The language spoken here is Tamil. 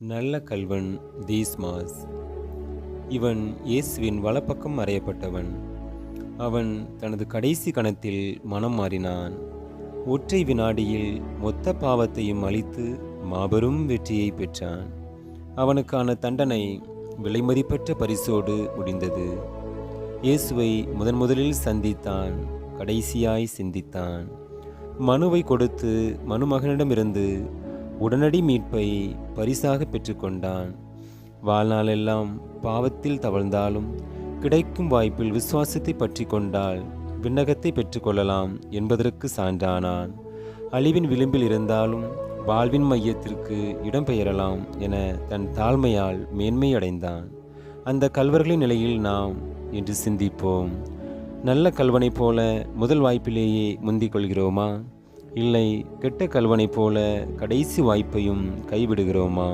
நல்ல கள்வன் தீஸ்மாஸ். இவன் இயேசுவின் வலப்பக்கம் அறையப்பட்டவன். அவன் தனது கடைசி கணத்தில் மனம் மாறினான். ஒற்றை வினாடியில் மொத்த பாவத்தையும் அழித்து மாபெரும் வெற்றியை பெற்றான். அவனுக்கான தண்டனை விலைமதிப்பற்ற பரிசோடு முடிந்தது. இயேசுவை முதலில் சந்தித்தான், கடைசியாய் சிந்தித்தான். மனுவை கொடுத்து மனுமகனிடமிருந்து உடனடி மீட்பை பரிசாக பெற்றுக்கொண்டான். வாழ்நாளெல்லாம் பாவத்தில் தவழ்ந்தாலும் கிடைக்கும் வாய்ப்பில் விசுவாசத்தை பற்றி கொண்டால் விண்ணகத்தை பெற்றுக்கொள்ளலாம் என்பதற்கு சான்றானான். அழிவின் விளிம்பில் இருந்தாலும் வாழ்வின் மையத்திற்கு இடம்பெயரலாம் என தன் தாழ்மையால் மேன்மை அடைந்தான். அந்த கள்வர்களின் நிலையில் நாம் என்று சிந்திப்போம். நல்ல கள்வனைப் போல முதல் வாய்ப்பிலேயே முந்திக் கொள்கிறோமா? இல்லை கெட்ட கள்வனைப் போல கடைசி வாய்ப்பையும் கைவிடுகிறோமா?